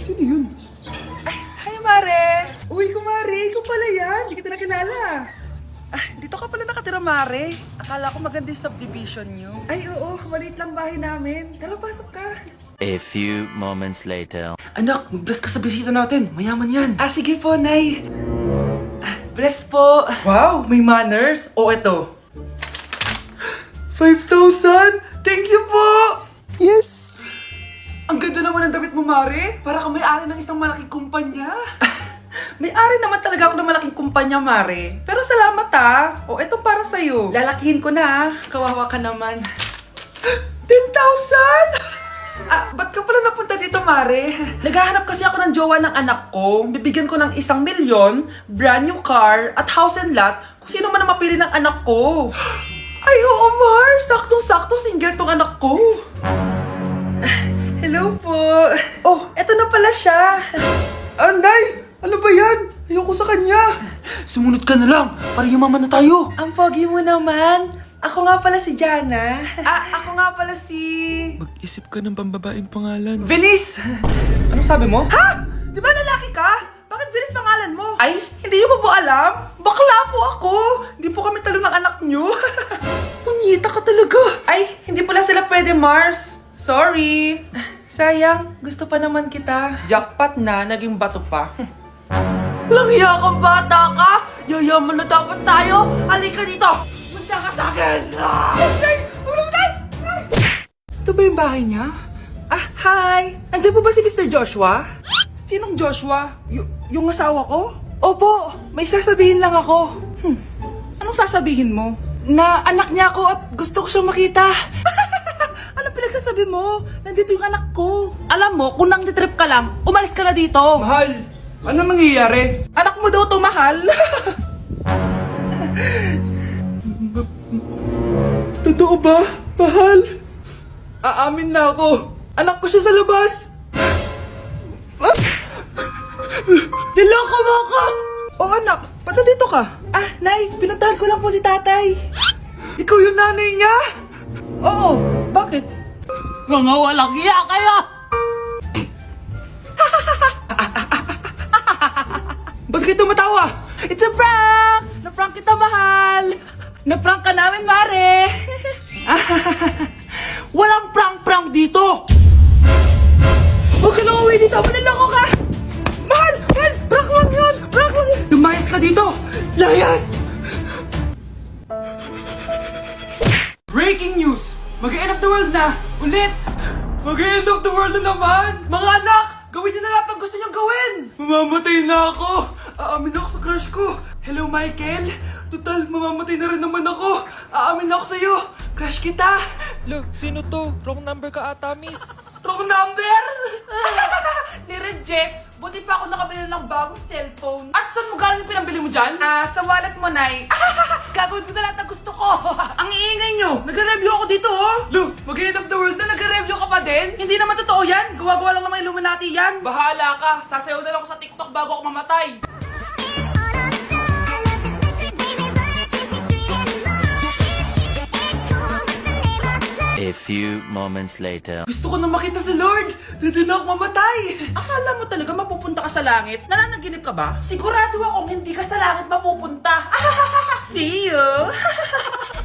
Sino yun? Ay, hi Mare! Uy, kumare, ikaw pala yan. Hindi kita nakilala. Ah, dito ka pala nakatira, Mare. Akala ko maganda yung subdivision nyo. Ay, oo. Maliit lang bahay namin. Tara, pasok ka. A few moments later. Anak, mag-bless ka sa bisita natin. Mayaman yan. Ah, sige po, Nay. Ah, bless po. Wow, may manners. O, eto. 5,000? Thank you po! Yes! Ang ganda naman ng damit mo, Mare. Para kang may-ari ng isang malaking kumpanya. May-ari naman talaga ako ng malaking kumpanya, Mare. Pero salamat O, etong para sa'yo. Lalakihin ko na Kawawa ka naman. 10,000? Ah, ba't ka pala napunta dito, Mare? Naghahanap kasi ako ng jowa ng anak ko. Bibigyan ko ng 1,000,000, brand new car, at house and lot kung sino man ang mapili ng anak ko. Ay, oo, Mar! Saktong-sakto, single tong anak ko. Hello po. Oh, eto na pala siya. Nay! Ano ba yan? Ayoko sa kanya. Sumunod ka na lang para yumaman na tayo. Ang pogi mo naman. Ako nga pala si Jana. Ako nga pala si... Mag-isip ka ng pambabaeng pangalan. Venice! Anong sabi mo? Ha? Di ba lalaki ka? Bakit Venice pangalan mo? Ay, hindi mo po alam? Bakla po ako! Hindi po kami talo ng anak nyo. Punyita ka talaga. Ay, hindi pala sila pwede, Mars. Sorry. Sayang, gusto pa naman kita. Jackpot na, naging bato pa. Langya kang bata ka! Yayaman na dapat tayo! Halika dito! Punta ka sa akin! Ay! Ulong tayo! Ito ba yung bahay niya? Ah, hi! Andiyan po ba si Mr. Joshua? Sinong Joshua? Yung asawa ko? Opo, may sasabihin lang ako. Anong sasabihin mo? Na anak niya ako at gusto ko siyang makita. Anong pinagsasabi mo? Nandito yung anak ko. Alam mo, kung nang trip ka lang, umalis ka na dito. Mahal! Ano mangyayari? Anak mo daw to, mahal. Totoo ba? Mahal? Aamin na ako. Anak ko siya sa labas. Niloko mo ako! O anak, ba't nandito ka? Ah, Nay, pinuntahan ko lang po si tatay. Ikaw yung nanay niya? Oo, bakit? Mga walang iya kayo! Ba't kayo tumatawa? It's a prank! Na-prank kita, mahal! Na-prank ka namin, Mare! Walang prank-prank dito! Huwag ka na uwi dito! Manaloko ka! Mahal! Mahal! Prank lang yun! Prank lang yun! Lumayas ka dito! Layas! Breaking news! Mag-end of the world na! Ulit! Mag-end of the world na naman! Mga anak! Gawin niyo na lahat ng gusto niyong gawin! Mamamatay na ako! Aamin ako sa crush ko! Hello, Michael! Total, mamamatay na rin naman ako! Aamin ako sa'yo! Crush kita! Look, sino to? Wrong number ka ata, miss. Wrong number! Ni-reject! Buti pa ako nakabili ng bagong cellphone. At saan mo galing yung pinambili mo dyan? Sa wallet mo, Nay. Gagawin ko na lahat ng gusto ko. Ang iingay nyo! Nagre-review ako dito, oh! Look, mag-end of the world na nagre-review ka pa din? Hindi naman totoo yan! Gawa-gawa lang naman Illuminati yan! Bahala ka! Sasayaw na lang ako sa TikTok bago ako mamatay! A few moments later. Gusto ko na makita si Lord! Ready na ako mamatay! Akala mo talaga mapupunta ka sa langit? Nananaginip ka ba? Sigurado akong hindi ka sa langit mapupunta! See you!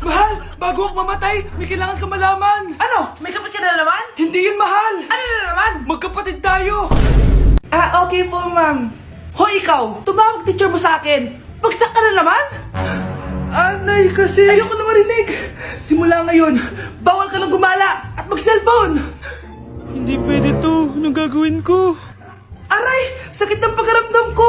Mahal! Bago ako mamatay, may kailangan ka malaman! Ano? May kapatid ka na naman? Hindi yun, mahal! Ano na naman? Magkapatid tayo! Okay po, ma'am. Hoy, ikaw! Tumawag teacher mo sa akin! Bagsak ka na naman? Anay, kasi ayoko na marinig. Simula ngayon, bawal ka nang gumala at mag-cellphone. Hindi pwede to. Anong gagawin ko? Aray, sakit ng pagkaramdam ko.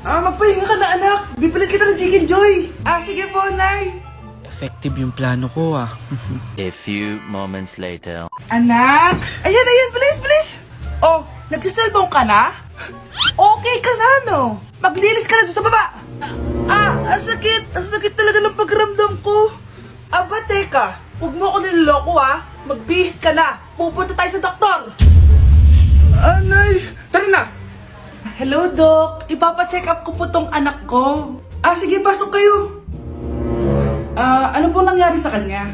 Magpahinga ka na, anak. Bipilit kita ng Chicken Joy. Sige po, Nay. Effective yung plano ko, ah. A few moments later. Anak! Ayan, bilis! Oh, nagsiselfone ka na? Okay ka na, no? Maglinis ka na doon sa baba. Ang sakit! Ang sakit talaga ng pagramdam ko. Aba, teka. Huwag mo ako niloloko, ha? Magbihis ka na. Pupunta tayo sa doktor. Anay! Tara na. Hello, Doc. Ipapacheck up ko po tong anak ko. Sige, pasok kayo. Ano po nangyari sa kanya?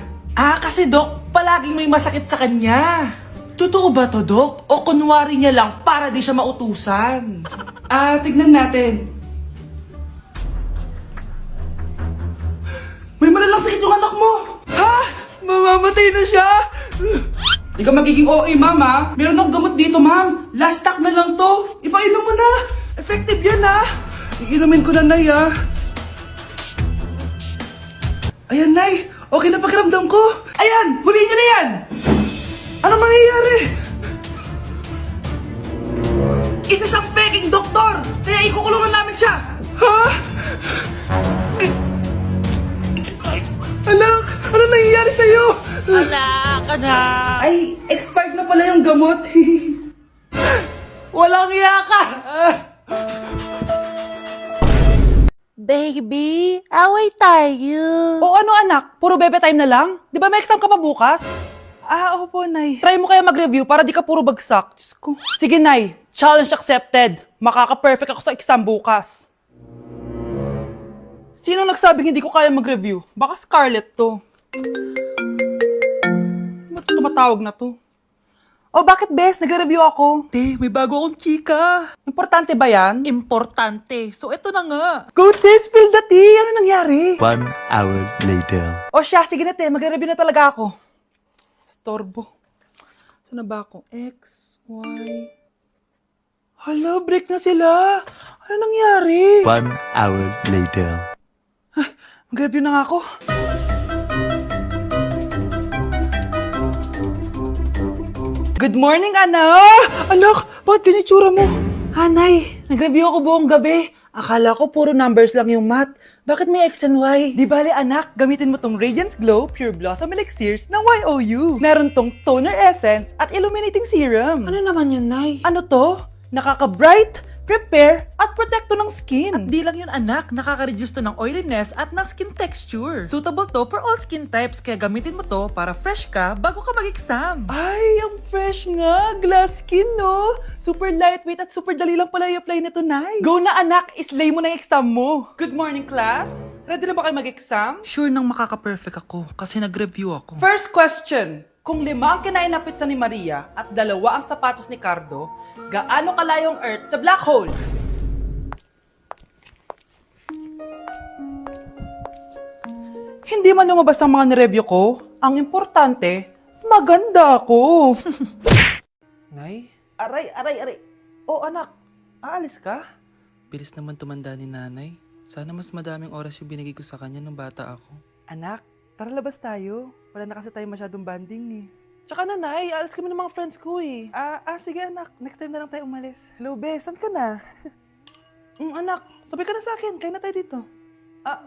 Kasi Doc, palaging may masakit sa kanya. Totoo ba to, Dok? O kunwari niya lang para di siya mautusan? Tignan natin. May malalang sakit yung anak mo! Ha? Mamamatay na siya? Di ka magiging OA, ma'am, ha? Meron akong gamot dito, ma'am. Last stock na lang to. Ipainom mo na. Effective yan, ha? Iinumin ko na, Nay, ha? Ayan, Nay. Okay na pakiramdam ko. Ayan! Huliin niyo na yan! Anong mangyayari? Isa siyang peking doktor! Kaya ikukulungan namin siya! Ha? Ay, anak! Ano nangyayari sa'yo? Anak! Ay, expired na pala yung gamot. Walang iya ka! Baby, away tayo. O ano anak? Puro bebe time na lang? Di ba may exam ka pa bukas? Opo, Nay. Try mo kaya mag-review para di ka puro bagsak. Diyos ko. Sige, Nay. Challenge accepted. Makaka-perfect ako sa exam bukas. Sino nagsabing hindi ko kaya mag-review? Baka Scarlett to. Ba't tumatawag na to? Oh, bakit, Bes? Nagre-review ako. Te, may bago akong chika. Importante ba yan? Importante. So, ito na nga. Go, Te! Spill the tea! Ano nangyari? 1 hour later. O siya, sige na, Te. Magre-review na talaga ako. Storbo. Saan na ba ako? X, Y... Hala, break na sila. Ano nangyari? 1 hour later. Mag-review na nga ako. Good morning, anak! Anak, bakit ganyan tsura mo? Hanay, nag-review ako buong gabi. Akala ko puro numbers lang yung math. Bakit may X and Y? Di bale, anak, gamitin mo tong Radiance Glow Pure Blossom Elixirs ng YOU. Meron tong toner essence at illuminating serum. Ano naman yun, Nay? Ano to? Nakaka-bright, prepare, at protekto ng skin. At di lang yun anak, nakaka-reduce to ng oiliness at ng skin texture. Suitable to for all skin types kaya gamitin mo to para fresh ka bago ka mag-exam. Ay, ang fresh nga. Glass skin, no? Super lightweight at super dali lang pala i-apply nito, Nay. Go na, anak. Islay mo na yung exam mo. Good morning, class. Ready na ba kayo mag-exam? Sure nang makaka-perfect ako kasi nag-review ako. First question. Kung 5 ang kinain na pizza ni Maria at 2 ang sapatos ni Cardo, gaano kalayo ang Earth sa black hole? Hindi man lumabas ang mga nireview ko. Ang importante, maganda ako. Nay, Aray. Oh, anak. Aalis ka? bilis naman tumanda ni nanay. Sana mas madaming oras yung binigay ko sa kanya nung bata ako. Anak, tara labas tayo. Wala na kasi tayo masyadong banding eh. Tsaka nanay, aalis kami ng mga friends ko eh. Sige anak, next time na lang tayo umalis. Hello, Bes, saan ka na? Anak, sabay ka na sa akin, kain na tayo dito.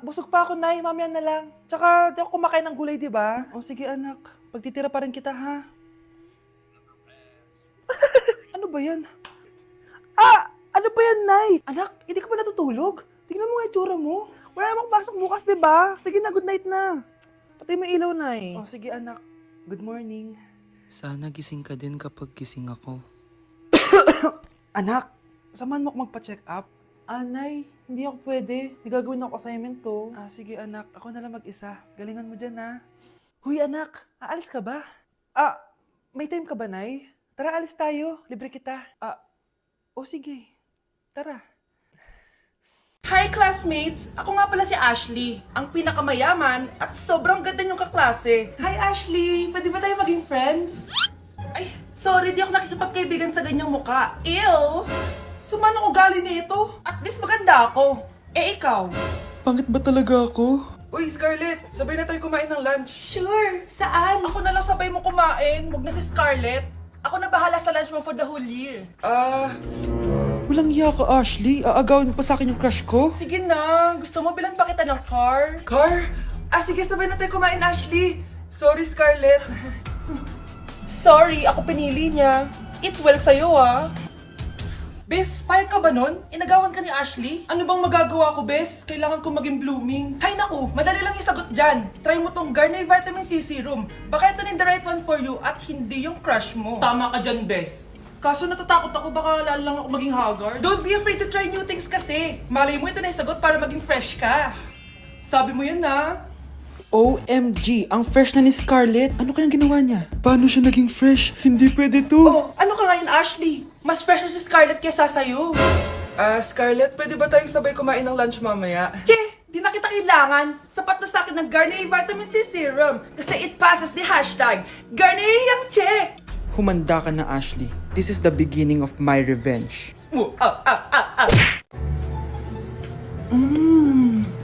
Busog pa ako, Nay, mamaya na lang. Tsaka, di ako kumakain ng gulay, di ba? O sige anak, pagtitira pa rin kita, ha? Ano ba yan? Ano ba yan, Nay? Anak, hindi ka ba natutulog? Tingnan mo nga yung tsura mo. Wala namang pasok bukas, di ba? Sige na, good night na. Patay mo ilaw, Nay. O sige anak, good morning. Sana gising ka din kapag gising ako. Anak, samahan mo ako magpa-check up. Nay, hindi ako pwede. May gagawin ako assignment to. Sige anak, ako na lang mag-isa. Galingan mo dyan, ha? Huy anak, aalis ka ba? May time ka ba, Nay? Tara, alis tayo. Libre kita. Sige. Tara. Hi classmates! Ako nga pala si Ashley, ang pinakamayaman at sobrang ganda niyong kaklase. Hi Ashley! Pwede ba tayo maging friends? Ay, sorry, di ako nakikipagkaibigan sa ganyang muka. Ew! Sumanong ugali nito. At least maganda ako. Ikaw? Pangit ba talaga ako? Uy, Scarlett, sabay na tayo kumain ng lunch. Sure! Saan? Ako na lang sabay mo kumain. Huwag na si Scarlett. Ako na bahala sa lunch mo for the whole year. Walang iya ka, Ashley. Aagawin mo pa sa akin yung crush ko? Sige na. Gusto mo bilan pa kita ng car? Car? Sige, sabay na tayo kumain, Ashley. Sorry, Scarlett. Sorry, ako pinili niya. Eat well sa'yo, Bes, payag ka ba nun? Inagawan ka ni Ashley? Ano bang magagawa ko, Bes? Kailangan ko maging blooming. Hay naku, madali lang isagot dyan. Try mo tong Garnier Vitamin C Serum. Baka ito na the right one for you at hindi yung crush mo. Tama ka dyan, Bes. Kaso natatakot ako, baka lalo lang ako maging haggard. Don't be afraid to try new things kasi. Malay mo ito na isagot para maging fresh ka. Sabi mo yan, OMG, ang fresh na ni Scarlett. Ano kayang ginawa niya? Paano siya naging fresh? Hindi pwede to. Oh, ano ka ngayon, Ashley? Mas fresh na si Scarlett kesa sa'yo. Scarlett, pwede ba tayong sabay kumain ng lunch mamaya? Che, di na kita kailangan. Sapat na sa akin ng Garnier Vitamin C Serum. Kasi it passes the hashtag Garnier yang Che. Humanda ka na, Ashley. This is the beginning of my revenge.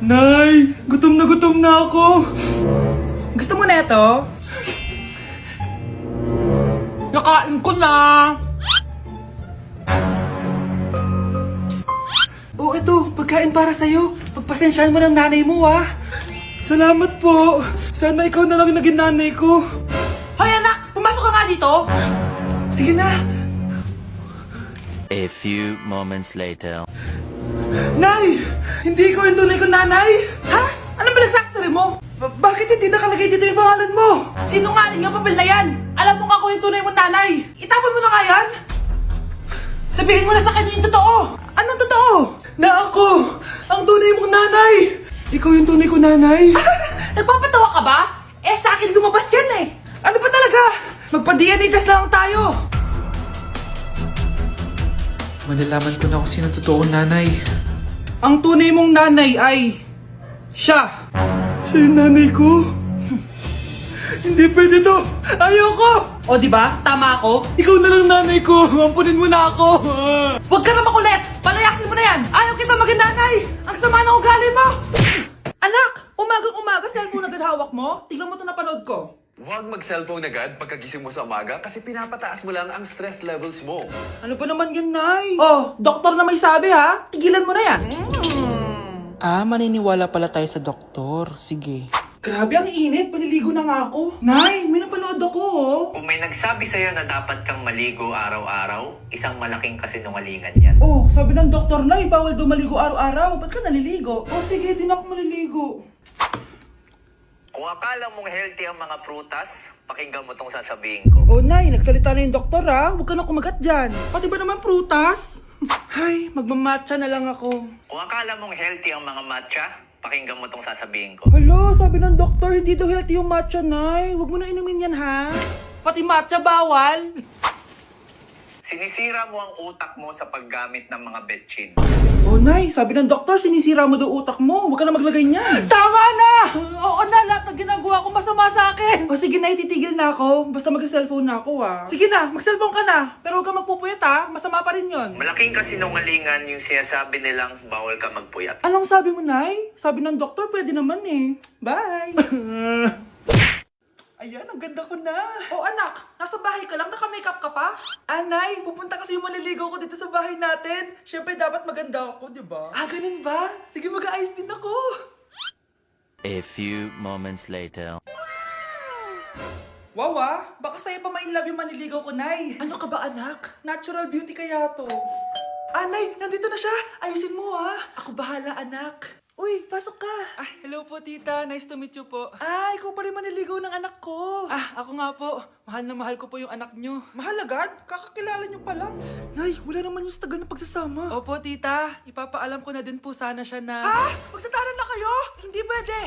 Nay! Gutom na ako! Gusto mo na ito? Nakain ko na! Oh, ito, pagkain para sa'yo. Pagpasensyahan mo ng nanay mo, ah. Salamat po! Sana ikaw na lang yung naging nanay ko. Hoy, anak! Pumasok ka nga dito! Sige na! A few moments later. Nay! Hindi ko yung tunay kong nanay! Ha? Ano ba nagsasabi mo? Bakit hindi nakalagay dito yung pangalan mo? Sinungaling yung papel na yan! Alam mo nga ako yung tunay mong nanay! Itapon mo na nga yan! Sabihin mo na sa kanya yung totoo! Anong totoo? Na ako! Ang tunay mong nanay! Ikaw yung tunay ko nanay! Nagpapatawa ka ba? Eh sa akin lumabas yan eh! Ano ba talaga? Magpa-DNA test na lang tayo! Malalaman ko na kung sino totoo kong nanay. Ang tunay mong nanay ay... siya! Siya yung nanay ko? Hindi pwede to! Ayoko! O di ba? Tama ako? Ikaw na lang nanay ko! Ampunin mo na ako! Huwag ka na makulit! Palayasin mo na yan! Ayaw kita maging nanay! Ang sama ng ugali mo! Anak! Umagang-umaga cellphone agad hawak mo? Tignan mo ito napanood ko. Huwag mag-cellphone agad pagkagising mo sa umaga kasi pinapataas mo lang ang stress levels mo. Ano ba naman yan, Nay? Oh, doktor na may sabi ha? Tigilan mo na yan. Maniniwala pala tayo sa doktor. Sige. Grabe ang init, paliligo na nga ako. Nay, may napanood ako oh. Kung may nagsabi sa'yo na dapat kang maligo araw-araw, isang malaking kasinungalingan yan. Oh, sabi ng doktor, Nay, bawal daw maligo araw-araw. Ba't ka naliligo? Oh, sige, din ako maliligo. Kung akala mong healthy ang mga prutas, pakinggan mo tong sasabihin ko. Oh, Nay, nagsalita na yung doktor ha. Huwag ka na kumagat dyan. Pati ba naman prutas? Ay, magmamatcha na lang ako. Kung akala mong healthy ang mga matcha, pakinggan mo tong sasabihin ko. Hala, sabi ng doktor, hindi daw healthy yung matcha, Nay. Huwag mo na inumin yan, ha? Pati matcha bawal. Sinisira mo ang utak mo sa paggamit ng mga betchin. Oh, Nay, sabi ng doktor, sinisira mo daw utak mo. Huwag ka na maglagay niyan. Tama na! Oo na, lahat ng ginagawa ko masama sa akin. O sige na, ititigil na ako. Basta mag-cellphone na ako, ha? Sige na, mag-cellphone ka na. Pero huwag ka magpupuyat, ha? Masama pa rin yon. Malaking kasinungalingan yung sinasabi nilang bawal ka magpuyat. Anong sabi mo, Nay? Sabi ng doktor, pwede naman eh. Bye! Ayan, ang ganda ko na. Oh, anak, nasa bahay ka lang, naka-makeup ka pa? Anay, pupunta kasi yung maliligo ko dito sa bahay natin. Siyempre, dapat maganda ako, di ba? Ah, ganun ba? Sige, mag-aayos din ako. A few moments later. Wow, baka sa'yo pa ma-inlove yung maniligaw ko, Nay. Ano ka ba, anak? Natural beauty kaya to. Nay, nandito na siya. Ayusin mo, ha? Ako bahala, anak. Uy, pasok ka. Hello po, tita. Nice to meet you po. Ikaw pa rin maniligaw ng anak ko. Ako nga po. Mahal na mahal ko po yung anak nyo. Mahal agad? Kakakilala niyo pa lang. Nay, wala naman yung tagal na pagsasama. Opo, tita. Ipapaalam ko na din po sana siya na... Magtataran na kayo? Hindi pwede.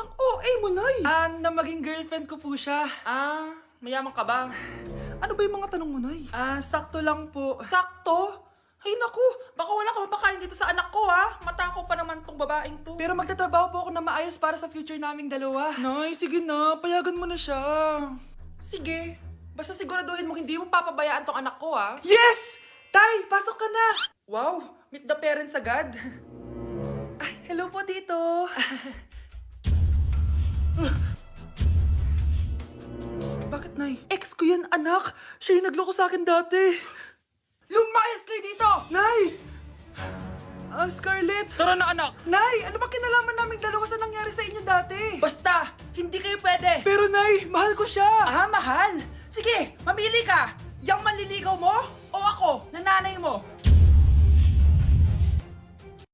Ang OA mo, Nay. na maging girlfriend ko po siya. Mayaman ka ba? Ano ba yung mga tanong mo, Nay? Sakto lang po. Sakto? Ay naku, baka wala ka mapakain dito sa anak ko ha. Matakaw pa naman tong babaeng to. Pero magtatrabaho po ako na maayos para sa future naming dalawa. Nay, sige na. Payagan mo na siya. Sige, basta siguraduhin mo hindi mo papabayaan tong anak ko ha. Yes! Tay, pasok ka na. Wow, meet the parents agad. Hello po dito. Bakit, Nay? Ex ko yan, anak. Siya yung nagloko sa akin dati. Lumayas kayo dito! Nay! Scarlett! Tara na, anak! Nay, ano ba kinalaman namin dalawa sa nangyari sa inyo dati? Basta, hindi kayo pwede! Pero Nay, mahal ko siya! Mahal? Sige, mamili ka! Yang manliligaw mo o ako, na nanay mo?